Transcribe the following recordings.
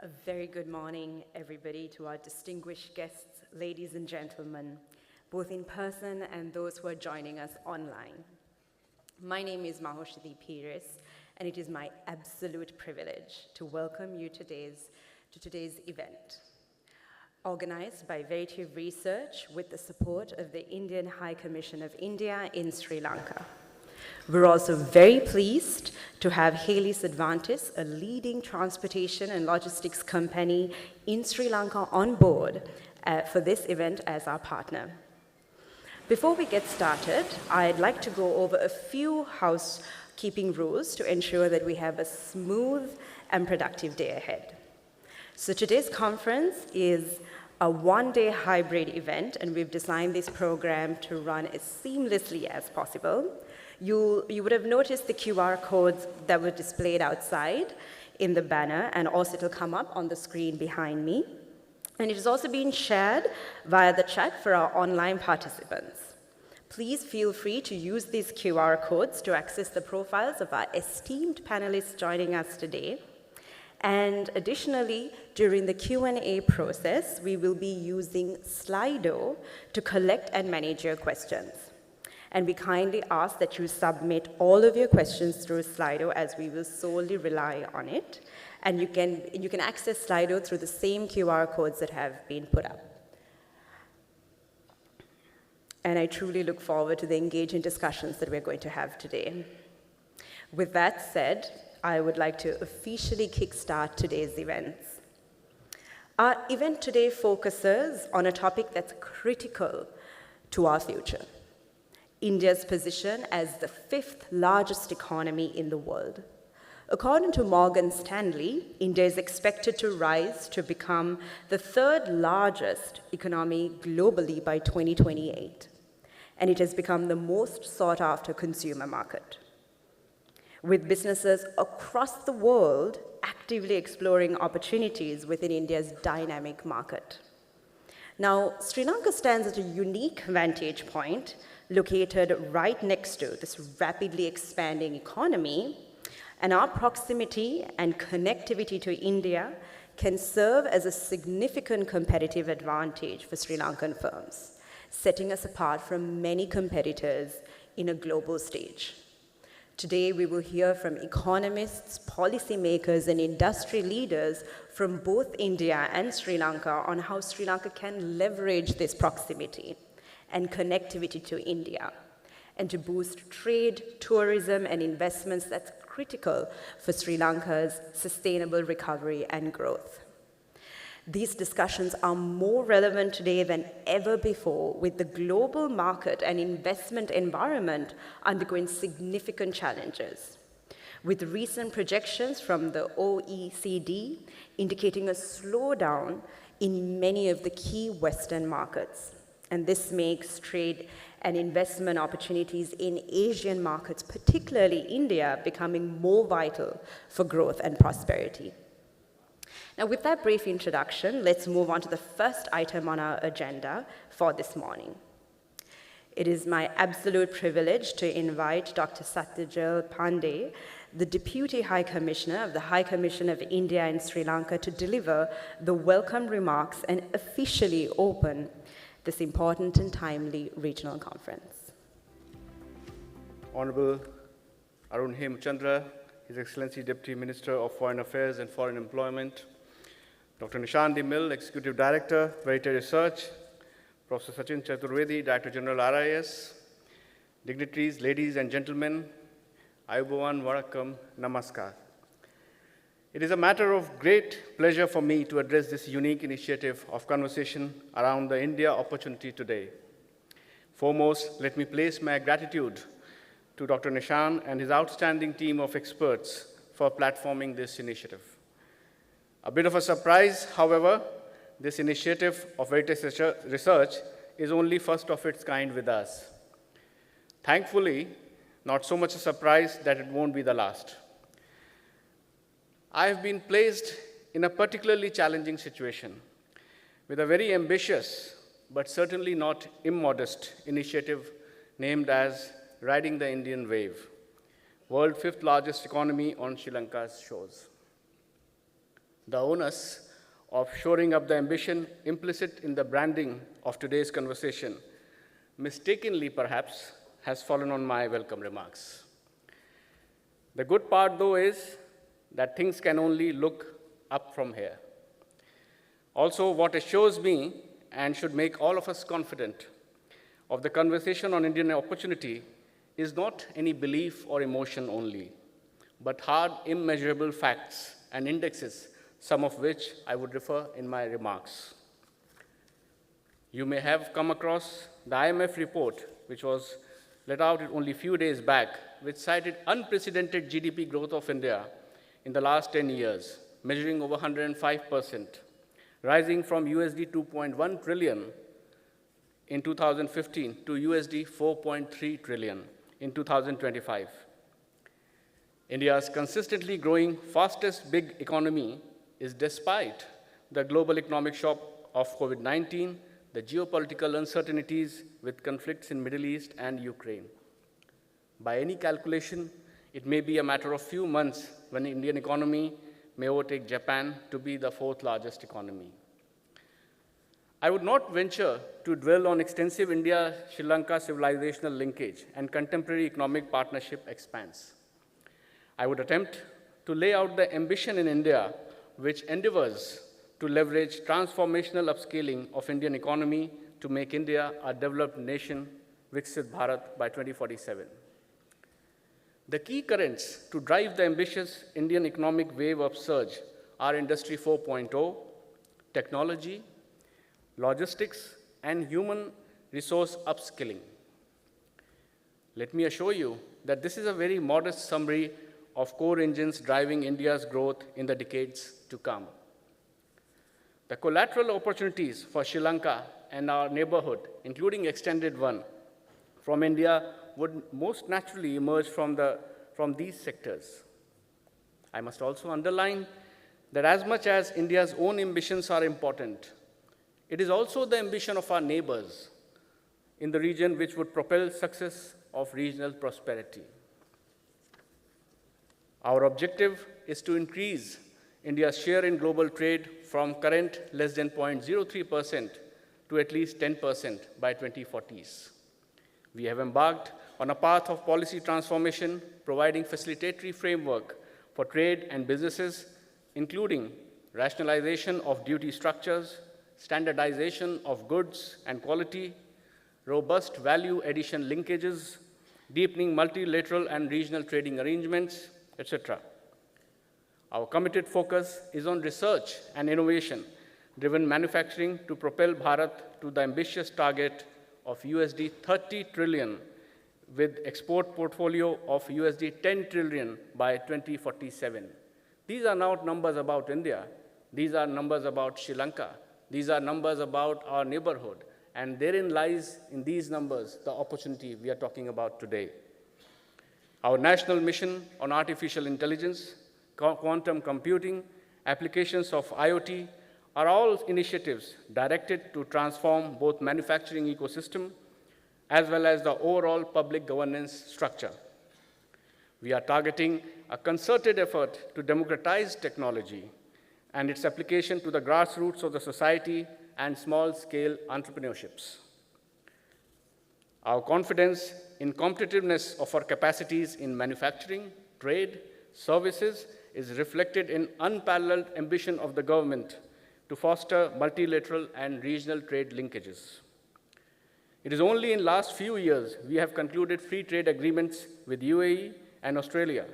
A very good morning, everybody, to our distinguished guests, ladies and gentlemen, both in person and those who are joining us online. My name is Verité Research, and it is my absolute privilege to welcome you to today's event. Organized by Verité Research with the support of the Indian High Commission of India in Sri Lanka. We're also very pleased to have Hayleys Advantis, a leading transportation and logistics company in Sri Lanka, on board for this event as our partner. Before we get started, I'd like to go over a few housekeeping rules to ensure that we have a smooth and productive day ahead. So today's conference is a one-day hybrid event, and we've designed this program to run as seamlessly as possible. You would have noticed the QR codes that were displayed outside in the banner, and also it'll come up on the screen behind me. And it is also being shared via the chat for our online participants. Please feel free to use these QR codes to access the profiles of our esteemed panelists joining us today. And additionally, during the Q&A process, we will be using Slido to collect and manage your questions. And we kindly ask that you submit all of your questions through Slido, as we will solely rely on it. And you can access Slido through the same QR codes that have been put up. And I truly look forward to the engaging discussions that we're going to have today. With that said, I would like to officially kickstart today's events. Our event today focuses on a topic that's critical to our future: India's position as the 5th largest economy in the world. According to Morgan Stanley, India is expected to rise to become the 3rd largest economy globally by 2028, and it has become the most sought-after consumer market, with businesses across the world actively exploring opportunities within India's dynamic market. Now, Sri Lanka stands at a unique vantage point, located right next to this rapidly expanding economy, and our proximity and connectivity to India can serve as a significant competitive advantage for Sri Lankan firms, setting us apart from many competitors in a global stage. Today, we will hear from economists, policymakers, and industry leaders from both India and Sri Lanka on how Sri Lanka can leverage this proximity and connectivity to India, and to boost trade, tourism, and investments that's critical for Sri Lanka's sustainable recovery and growth. These discussions are more relevant today than ever before, with the global market and investment environment undergoing significant challenges, with recent projections from the OECD indicating a slowdown in many of the key Western markets. And this makes trade and investment opportunities in Asian markets, particularly India, becoming more vital for growth and prosperity. Now, with that brief introduction, let's move on to the first item on our agenda for this morning. It is my absolute privilege to invite Dr. Satyajal Pandey, the Deputy High Commissioner of the High Commission of India and Sri Lanka, to deliver the welcome remarks and officially open this important and timely regional conference. Honorable Arun Hemchandra, His Excellency Deputy Minister of Foreign Affairs and Foreign Employment, Dr. Nishan Dimil, Executive Director, Verité Research, Professor Sachin Chaturvedi, Director General RIS, dignitaries, ladies and gentlemen, Ayubowan, Vanakkam, Namaskar. It is a matter of great pleasure for me to address this unique initiative of conversation around the India opportunity today. Foremost, let me place my gratitude to Dr. Nishan and his outstanding team of experts for platforming this initiative. A bit of a surprise, however, this initiative of Verité Research is only first of its kind with us. Thankfully, not so much a surprise that it won't be the last. I have been placed in a particularly challenging situation with a very ambitious, but certainly not immodest initiative named as Riding the Indian Wave, world 5th largest economy on Sri Lanka's shores. The onus of shoring up the ambition implicit in the branding of today's conversation, mistakenly perhaps, has fallen on my welcome remarks. The good part, though, is that things can only look up from here. Also, what assures me and should make all of us confident of the conversation on Indian opportunity is not any belief or emotion only, but hard, immeasurable facts and indexes, some of which I would refer in my remarks. You may have come across the IMF report, which was let out only a few days back, which cited unprecedented GDP growth of India in the last 10 years, measuring over 105%, rising from USD 2.1 trillion in 2015 to USD 4.3 trillion in 2025. India's consistently growing fastest big economy is despite the global economic shock of COVID-19, the geopolitical uncertainties with conflicts in Middle East and Ukraine. By any calculation, it may be a matter of few months when the Indian economy may overtake Japan to be the fourth largest economy. I would not venture to dwell on extensive India-Sri Lanka civilizational linkage and contemporary economic partnership expanse. I would attempt to lay out the ambition in India which endeavors to leverage transformational upscaling of Indian economy to make India a developed nation, Viksit Bharat, by 2047. The key currents to drive the ambitious Indian economic wave upsurge are Industry 4.0, technology, logistics, and human resource upskilling. Let me assure you that this is a very modest summary of core engines driving India's growth in the decades to come. The collateral opportunities for Sri Lanka and our neighborhood, including extended one from India, would most naturally emerge from these sectors. I must also underline that as much as India's own ambitions are important, it is also the ambition of our neighbors in the region which would propel success of regional prosperity. Our objective is to increase India's share in global trade from current less than 0.03% to at least 10% by 2040s. We have embarked on a path of policy transformation, providing facilitatory framework for trade and businesses, including rationalization of duty structures, standardization of goods and quality, robust value addition linkages, deepening multilateral and regional trading arrangements, etc. Our committed focus is on research and innovation-driven manufacturing to propel Bharat to the ambitious target of USD 30 trillion with export portfolio of USD 10 trillion by 2047. These are not numbers about India. These are numbers about Sri Lanka. These are numbers about our neighborhood. And therein lies, in these numbers, the opportunity we are talking about today. Our national mission on artificial intelligence, quantum computing, applications of IoT are all initiatives directed to transform both manufacturing ecosystem as well as the overall public governance structure. We are targeting a concerted effort to democratize technology and its application to the grassroots of the society and small-scale entrepreneurships. Our confidence in competitiveness of our capacities in manufacturing, trade, services is reflected in unparalleled ambition of the government to foster multilateral and regional trade linkages. It is only in the last few years we have concluded free trade agreements with UAE and Australia,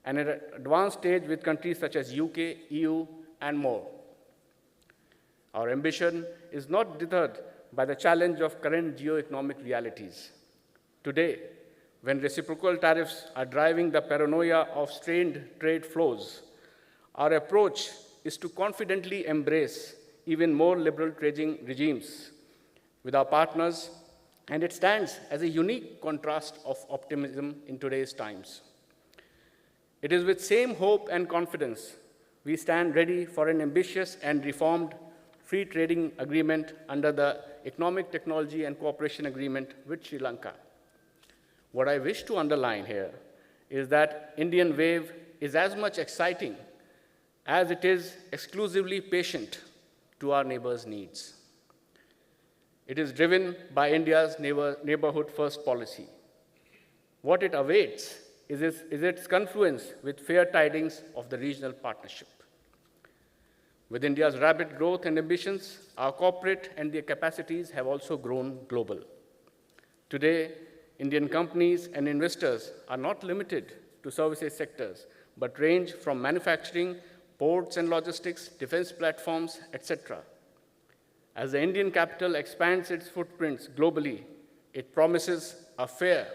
and at an advanced stage with countries such as UK, EU, and more. Our ambition is not deterred by the challenge of current geo-economic realities. Today, when reciprocal tariffs are driving the paranoia of strained trade flows, our approach is to confidently embrace even more liberal trading regimes with our partners, and it stands as a unique contrast of optimism in today's times. It is with same hope and confidence we stand ready for an ambitious and reformed free trading agreement under the Economic Technology and Cooperation Agreement with Sri Lanka. What I wish to underline here is that Indian wave is as much exciting as it is exclusively patient to our neighbors' needs. It is driven by India's neighborhood first policy. What it awaits is its confluence with fair tidings of the regional partnership. With India's rapid growth and ambitions, our corporate and their capacities have also grown global. Today, Indian companies and investors are not limited to services sectors, but range from manufacturing, ports and logistics, defense platforms, etc. As the Indian capital expands its footprints globally, it promises a fair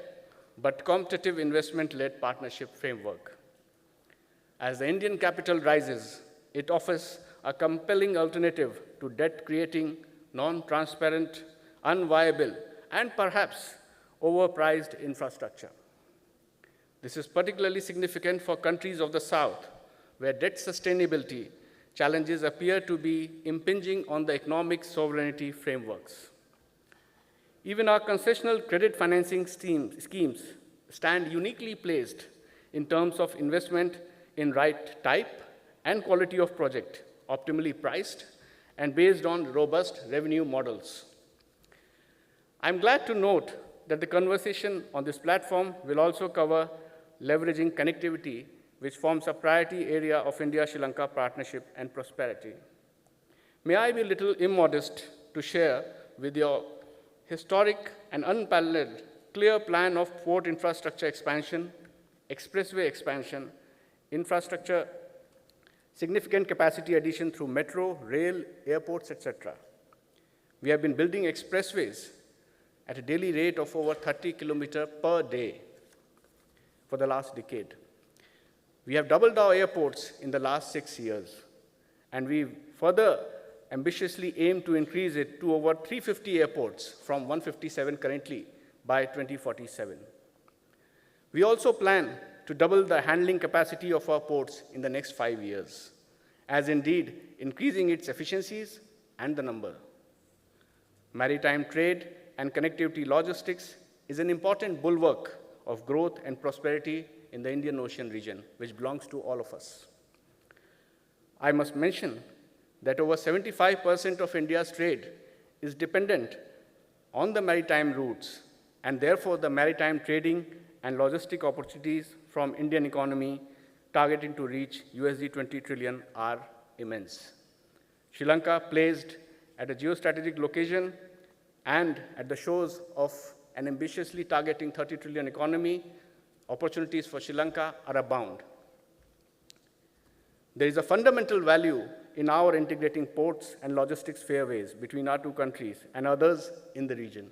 but competitive investment-led partnership framework. As the Indian capital rises, it offers a compelling alternative to debt-creating, non-transparent, unviable, and perhaps overpriced infrastructure. This is particularly significant for countries of the South, where debt sustainability challenges appear to be impinging on the economic sovereignty frameworks. Even our concessional credit financing schemes stand uniquely placed in terms of investment in right type and quality of project, optimally priced and based on robust revenue models. I'm glad to note that the conversation on this platform will also cover leveraging connectivity, which forms a priority area of India-Sri Lanka partnership and prosperity. May I be a little immodest to share with your historic and unparalleled clear plan of port infrastructure expansion, expressway expansion, infrastructure, significant capacity addition through metro, rail, airports, etc. We have been building expressways at a daily rate of over 30 kilometers per day for the last decade. We have doubled our airports in the last 6 years, and we further ambitiously aim to increase it to over 350 airports from 157 currently by 2047. We also plan to double the handling capacity of our ports in the next 5 years, as indeed increasing its efficiencies and the number. Maritime trade and connectivity logistics is an important bulwark of growth and prosperity in the Indian Ocean region, which belongs to all of us. I must mention that over 75% of India's trade is dependent on the maritime routes, and therefore the maritime trading and logistic opportunities from Indian economy targeting to reach $20 trillion are immense. Sri Lanka, placed at a geostrategic location and at the shores of an ambitiously targeting 30 trillion economy, opportunities for Sri Lanka are abound. There is a fundamental value in our integrating ports and logistics fairways between our two countries and others in the region.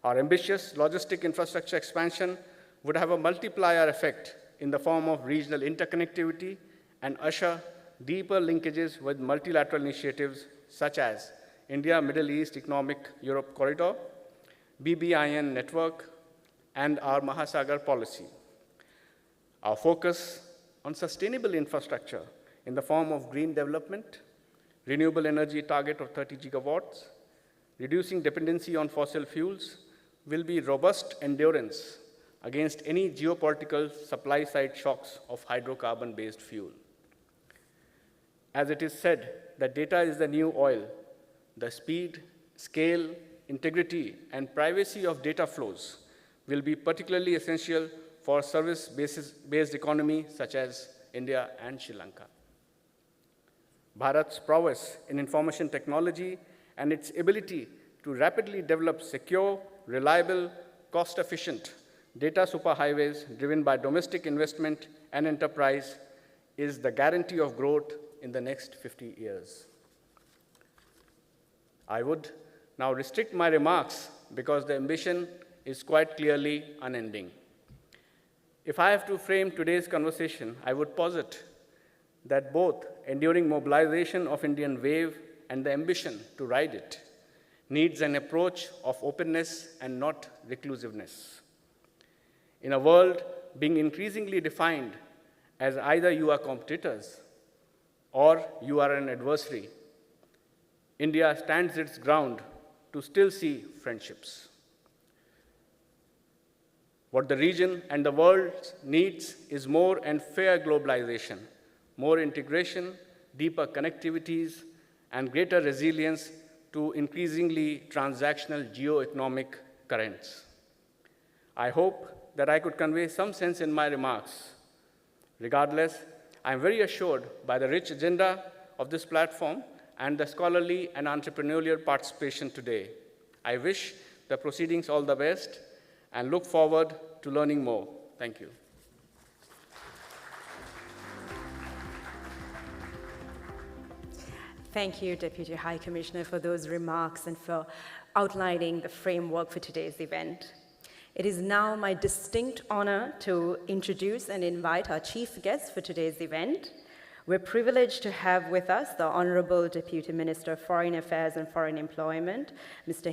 Our ambitious logistic infrastructure expansion would have a multiplier effect in the form of regional interconnectivity and usher deeper linkages with multilateral initiatives such as India-Middle East Economic Europe Corridor, BBIN network, and our Mahasagar policy. Our focus on sustainable infrastructure in the form of green development, renewable energy target of 30 gigawatts, reducing dependency on fossil fuels will be robust endurance against any geopolitical supply-side shocks of hydrocarbon-based fuel. As it is said that data is the new oil, the speed, scale, integrity, and privacy of data flows will be particularly essential for service-based economy such as India and Sri Lanka. Bharat's prowess in information technology and its ability to rapidly develop secure, reliable, cost-efficient data superhighways driven by domestic investment and enterprise is the guarantee of growth in the next 50 years. I would now restrict my remarks because the ambition is quite clearly unending. If I have to frame today's conversation, I would posit that both enduring mobilization of Indian wave and the ambition to ride it needs an approach of openness and not reclusiveness. In a world being increasingly defined as either you are competitors or you are an adversary, India stands its ground to still see friendships. What the region and the world needs is more and fair globalization, more integration, deeper connectivities, and greater resilience to increasingly transactional geo-economic currents. I hope that I could convey some sense in my remarks. Regardless, I am very assured by the rich agenda of this platform and the scholarly and entrepreneurial participation today. I wish the proceedings all the best and look forward to learning more. Thank you. Thank you, Deputy High Commissioner, for those remarks and for outlining the framework for today's event. It is now my distinct honor to introduce and invite our chief guest for today's event. We're privileged to have with us the Honorable Deputy Minister of Foreign Affairs and Foreign Employment, Mr.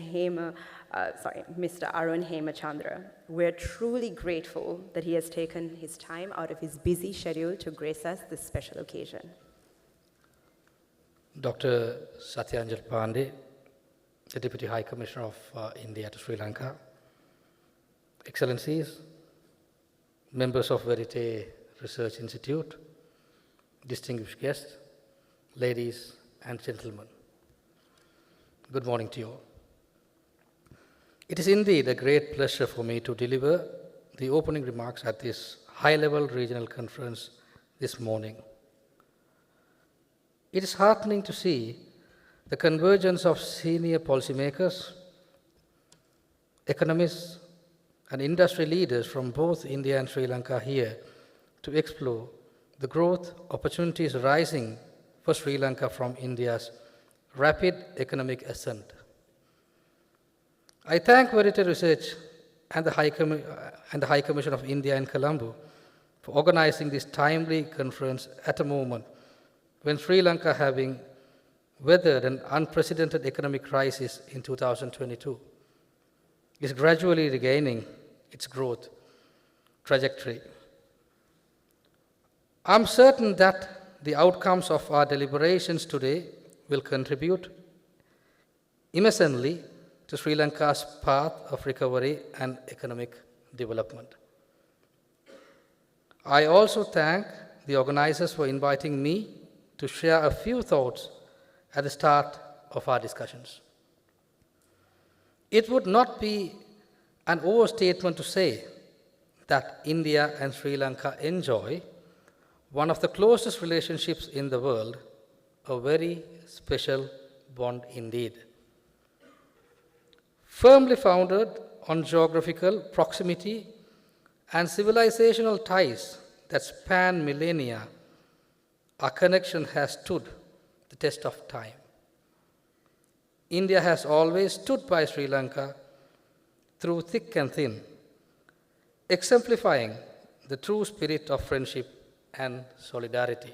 Arun Hemachandra. We're truly grateful that he has taken his time out of his busy schedule to grace us this special occasion. Dr. Satyanjal Pandey, the Deputy High Commissioner of India to Sri Lanka, Excellencies, members of Verité Research Institute, distinguished guests, ladies and gentlemen, good morning to you all. It is indeed a great pleasure for me to deliver the opening remarks at this high-level regional conference this morning. It is heartening to see the convergence of senior policymakers, economists, and industry leaders from both India and Sri Lanka here to explore the growth opportunities arising for Sri Lanka from India's rapid economic ascent. I thank Verité Research and the High Commission of India in Colombo for organizing this timely conference at a moment when Sri Lanka, having weathered an unprecedented economic crisis in 2022, is gradually regaining its growth trajectory. I'm certain that the outcomes of our deliberations today will contribute immensely to Sri Lanka's path of recovery and economic development. I also thank the organizers for inviting me to share a few thoughts at the start of our discussions. It would not be an overstatement to say that India and Sri Lanka enjoy one of the closest relationships in the world, a very special bond indeed. Firmly founded on geographical proximity and civilizational ties that span millennia, our connection has stood the test of time. India has always stood by Sri Lanka through thick and thin, exemplifying the true spirit of friendship and solidarity.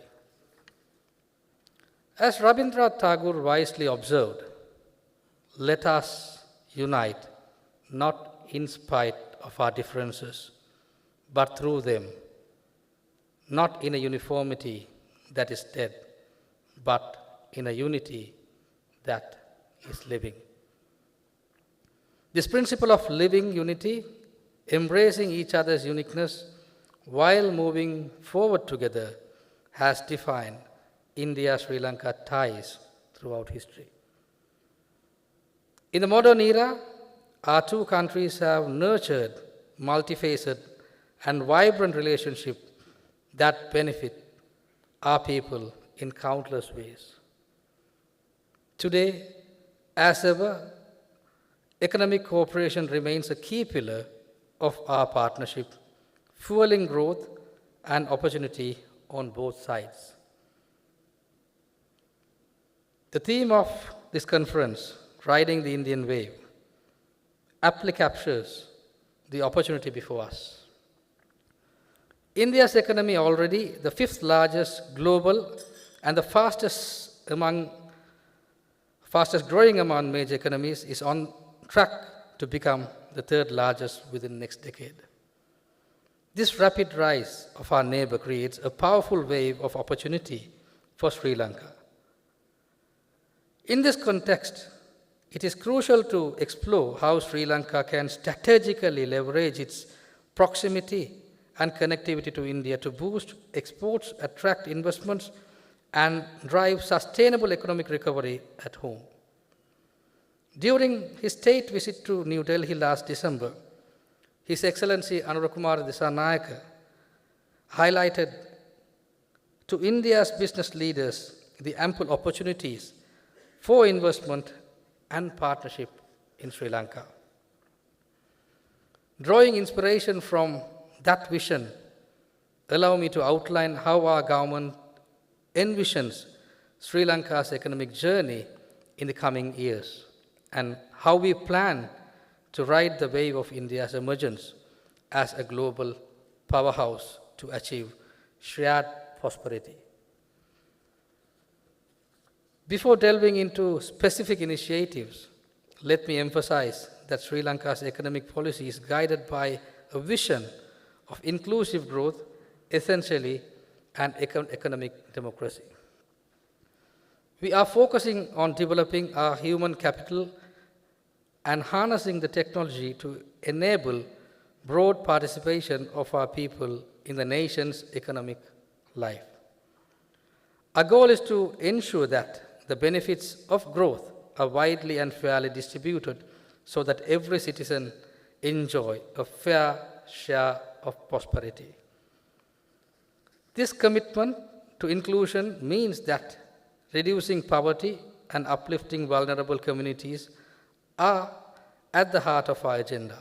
As Rabindranath Tagore wisely observed, let us unite, not in spite of our differences, but through them, not in a uniformity that is dead, but in a unity that is living. This principle of living unity, embracing each other's uniqueness while moving forward together, has defined India-Sri Lanka ties throughout history. In the modern era, our two countries have nurtured multifaceted and vibrant relationships that benefit our people in countless ways. Today, as ever, economic cooperation remains a key pillar of our partnership, fueling growth and opportunity on both sides. The theme of this conference, Riding the Indian Wave, aptly captures the opportunity before us. India's economy, already the fifth largest global and the fastest growing among major economies, is on track to become the third largest within the next decade. This rapid rise of our neighbor creates a powerful wave of opportunity for Sri Lanka. In this context, it is crucial to explore how Sri Lanka can strategically leverage its proximity and connectivity to India to boost exports, attract investments, and drive sustainable economic recovery at home. During his state visit to New Delhi last December, His Excellency 𝐸𝐺𝐻 highlighted to India's business leaders the ample opportunities for investment and partnership in Sri Lanka. Drawing inspiration from that vision, allow me to outline how our government envisions Sri Lanka's economic journey in the coming years and how we plan to ride the wave of India's emergence as a global powerhouse to achieve shared prosperity. Before delving into specific initiatives, let me emphasize that Sri Lanka's economic policy is guided by a vision of inclusive growth, essentially an economic democracy. We are focusing on developing our human capital and harnessing the technology to enable broad participation of our people in the nation's economic life. Our goal is to ensure that the benefits of growth are widely and fairly distributed so that every citizen enjoy a fair share of prosperity. This commitment to inclusion means that reducing poverty and uplifting vulnerable communities are at the heart of our agenda.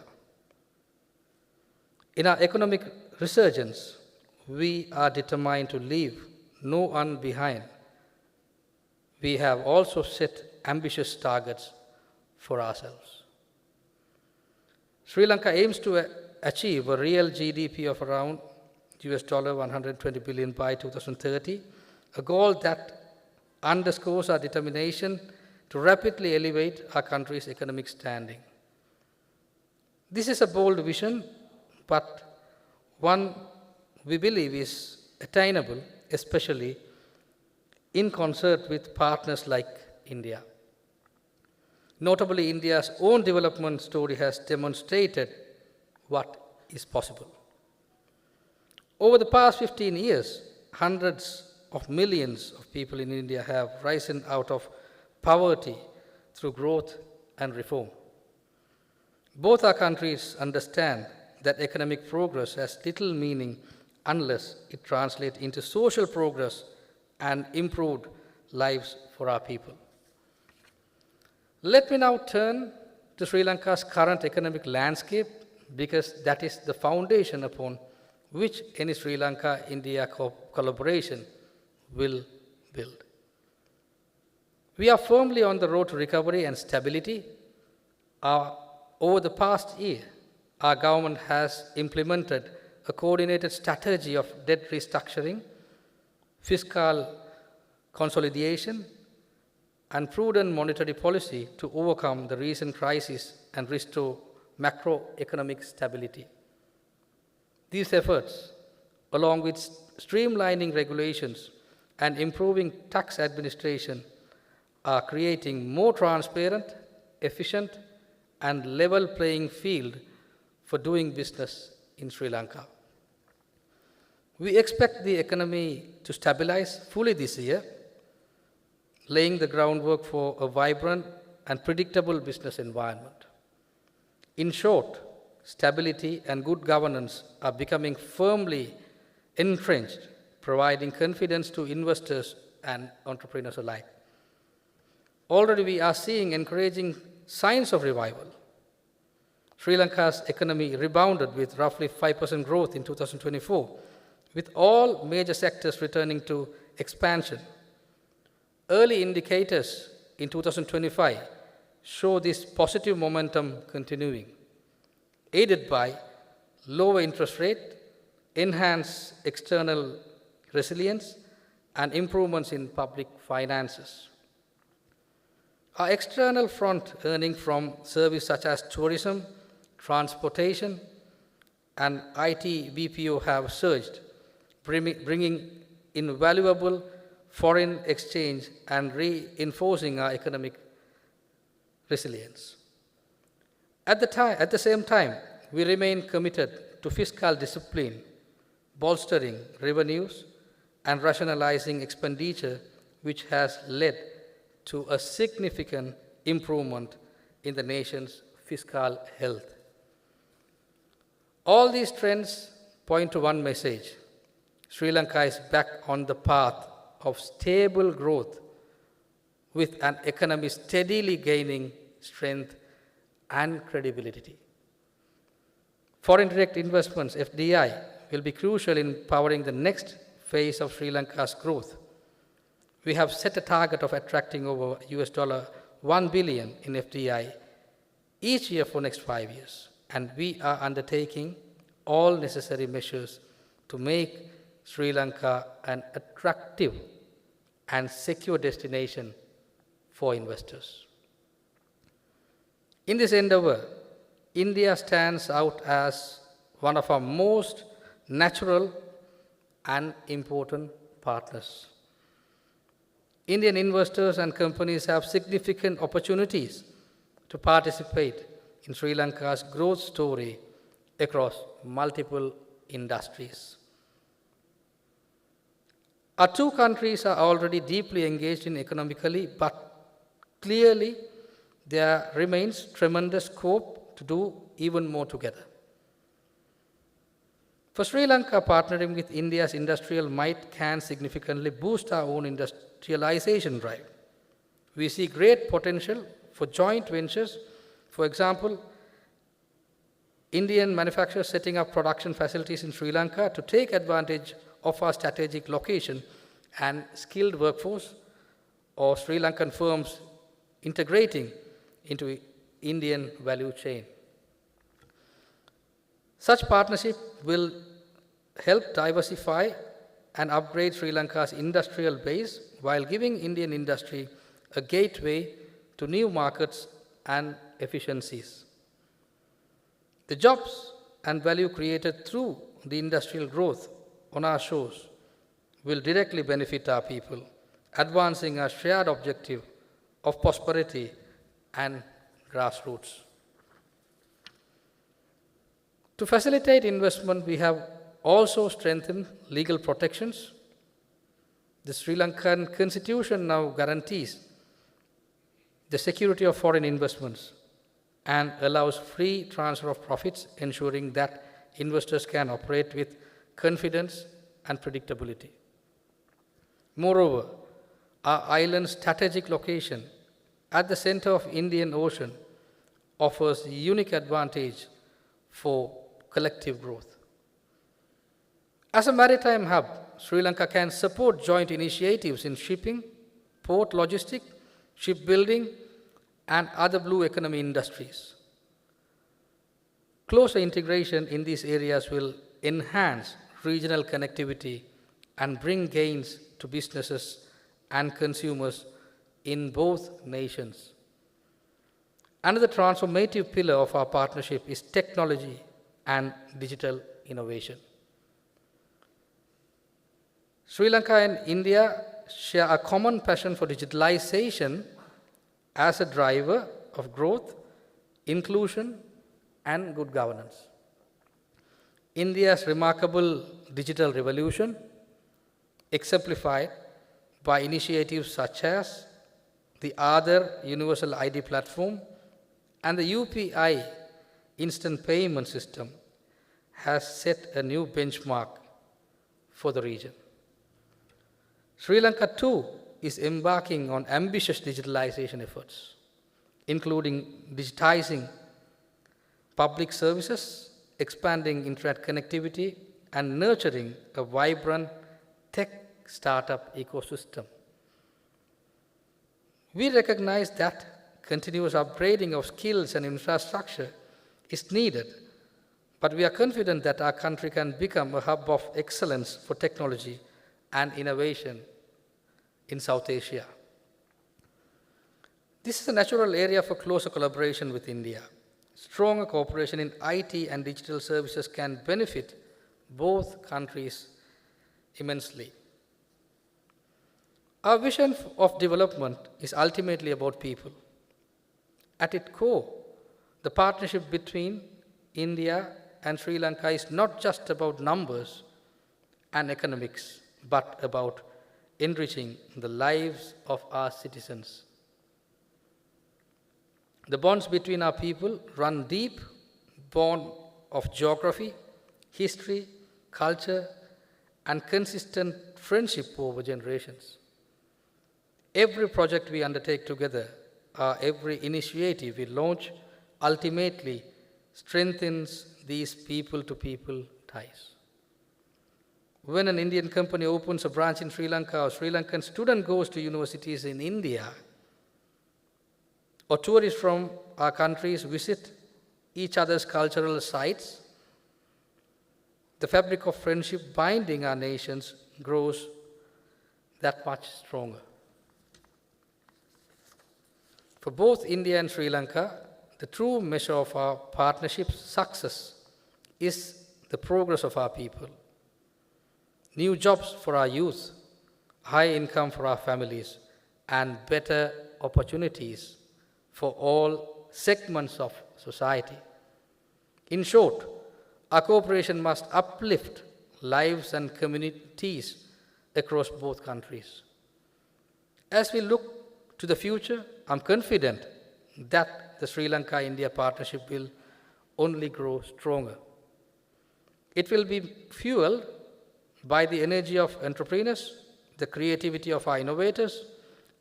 In our economic resurgence, we are determined to leave no one behind. We have also set ambitious targets for ourselves. Sri Lanka aims to achieve a real GDP of around $120 billion by 2030, a goal that underscores our determination to rapidly elevate our country's economic standing. This is a bold vision, but one we believe is attainable, especially in concert with partners like India. Notably, India's own development story has demonstrated what is possible. Over the past 15 years, hundreds of millions of people in India have risen out of poverty through growth and reform. Both our countries understand that economic progress has little meaning unless it translates into social progress and improved lives for our people. Let me now turn to Sri Lanka's current economic landscape because that is the foundation upon which any Sri Lanka-India collaboration will build. We are firmly on the road to recovery and stability. Over the past year, our government has implemented a coordinated strategy of debt restructuring, fiscal consolidation, and prudent monetary policy to overcome the recent crisis and restore macroeconomic stability. These efforts, along with streamlining regulations and improving tax administration, are creating more transparent, efficient, and level playing field for doing business in Sri Lanka. We expect the economy to stabilize fully this year, laying the groundwork for a vibrant and predictable business environment. In short, stability and good governance are becoming firmly entrenched, providing confidence to investors and entrepreneurs alike. Already we are seeing encouraging signs of revival. Sri Lanka's economy rebounded with roughly 5% growth in 2024, with all major sectors returning to expansion. Early indicators in 2025 show this positive momentum continuing, aided by lower interest rate, enhanced external resilience, and improvements in public finances. Our external front earnings from services such as tourism, transportation, and IT BPO have surged, bringing in valuable foreign exchange and reinforcing our economic resilience. At the same time, we remain committed to fiscal discipline bolstering revenues and rationalizing expenditure, which has led to a significant improvement in the nation's fiscal health. All these trends point to one message: Sri Lanka is back on the path of stable growth, with an economy steadily gaining strength and credibility. Foreign direct investments, FDI, will be crucial in powering the next phase of Sri Lanka's growth. We have set a target of attracting over $1 billion in FDI each year for next 5 years, and we are undertaking all necessary measures to make Sri Lanka an attractive and secure destination for investors. In this endeavor, India stands out as one of our most natural and important partners. Indian investors and companies have significant opportunities to participate in Sri Lanka's growth story across multiple industries. Our two countries are already deeply engaged in economically, but clearly there remains tremendous scope to do even more together. For Sri Lanka, partnering with India's industrial might can significantly boost our own industrialization drive. We see great potential for joint ventures. For example, Indian manufacturers setting up production facilities in Sri Lanka to take advantage of our strategic location and skilled workforce, or Sri Lankan firms integrating into Indian value chain. Such partnership will help diversify and upgrade Sri Lanka's industrial base while giving Indian industry a gateway to new markets and efficiencies. The jobs and value created through the industrial growth on our shores will directly benefit our people, advancing our shared objective of prosperity and grassroots. To facilitate investment, we have also strengthened legal protections. The Sri Lankan Constitution now guarantees the security of foreign investments and allows free transfer of profits, ensuring that investors can operate with confidence and predictability. Moreover, our island's strategic location at the center of Indian Ocean offers a unique advantage for collective growth. As a maritime hub, Sri Lanka can support joint initiatives in shipping, port logistics, shipbuilding, and other blue economy industries. Closer integration in these areas will enhance regional connectivity and bring gains to businesses and consumers in both nations. Another transformative pillar of our partnership is technology and digital innovation. Sri Lanka and India share a common passion for digitalization as a driver of growth, inclusion, and good governance. India's remarkable digital revolution, exemplified by initiatives such as the Aadhaar Universal ID platform and the UPI instant payment system, has set a new benchmark for the region. Sri Lanka too is embarking on ambitious digitalization efforts, including digitizing public services, expanding internet connectivity, and nurturing a vibrant tech startup ecosystem. We recognize that continuous upgrading of skills and infrastructure is needed, but we are confident that our country can become a hub of excellence for technology and innovation in South Asia. This is a natural area for closer collaboration with India. Stronger cooperation in IT and digital services can benefit both countries immensely. Our vision of development is ultimately about people. At its core, the partnership between India and Sri Lanka is not just about numbers, and economics, but about enriching the lives of our citizens. The bonds between our people run deep, born of geography, history, culture, and consistent friendship over generations. Every project we undertake together, every initiative we launch, ultimately strengthens these people-to-people ties. When an Indian company opens a branch in Sri Lanka, or Sri Lankan student goes to universities in India, or tourists from our countries visit each other's cultural sites, the fabric of friendship binding our nations grows that much stronger. For both India and Sri Lanka, the true measure of our partnership's success is the progress of our people. New jobs for our youth, high income for our families, and better opportunities for all segments of society. In short, our cooperation must uplift lives and communities across both countries. As we look to the future, I'm confident that the Sri Lanka-India partnership will only grow stronger. It will be fueled by the energy of entrepreneurs, the creativity of our innovators,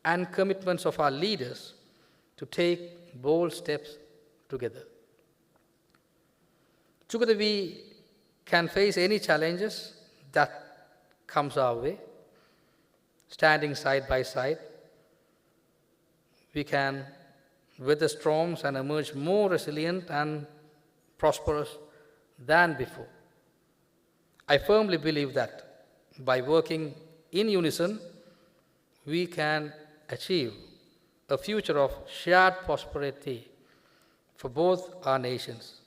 and commitments of our leaders to take bold steps together. Together we can face any challenges that comes our way. Standing side by side, we can weather storms and emerge more resilient and prosperous than before. I firmly believe that by working in unison, we can achieve a future of shared prosperity for both our nations.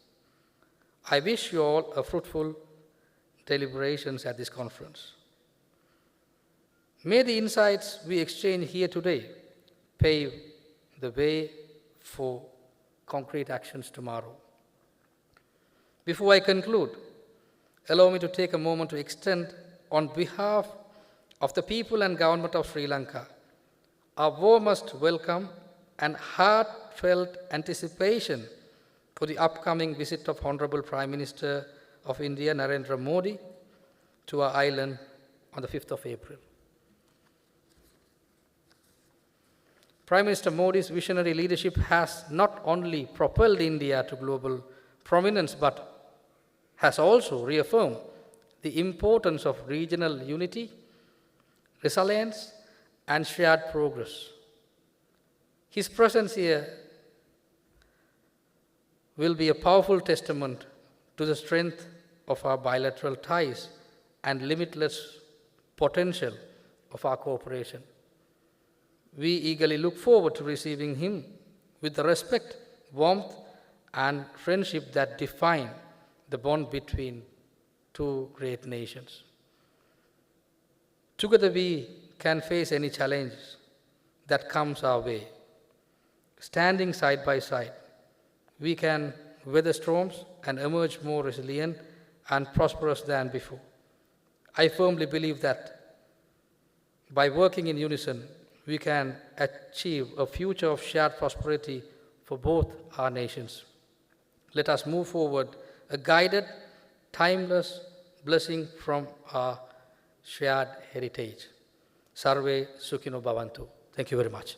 I wish you all a fruitful deliberations at this conference. May the insights we exchange here today pave the way for concrete actions tomorrow. Before I conclude, allow me to take a moment to extend, on behalf of the people and government of Sri Lanka, our warmest welcome and heartfelt anticipation for the upcoming visit of Honorable Prime Minister of India, Narendra Modi, to our island on the 5th of April. Prime Minister Modi's visionary leadership has not only propelled India to global prominence, but has also reaffirmed the importance of regional unity, resilience, and shared progress. His presence here will be a powerful testament to the strength of our bilateral ties and limitless potential of our cooperation. We eagerly look forward to receiving him with the respect, warmth, and friendship that define the bond between two great nations. Together we can face any challenges that comes our way. Standing side by side, we can weather storms and emerge more resilient and prosperous than before. I firmly believe that by working in unison, we can achieve a future of shared prosperity for both our nations. Let us move forward, a guided, timeless blessing from our shared heritage. Sarve Sukhino Bhavantu. Thank you very much.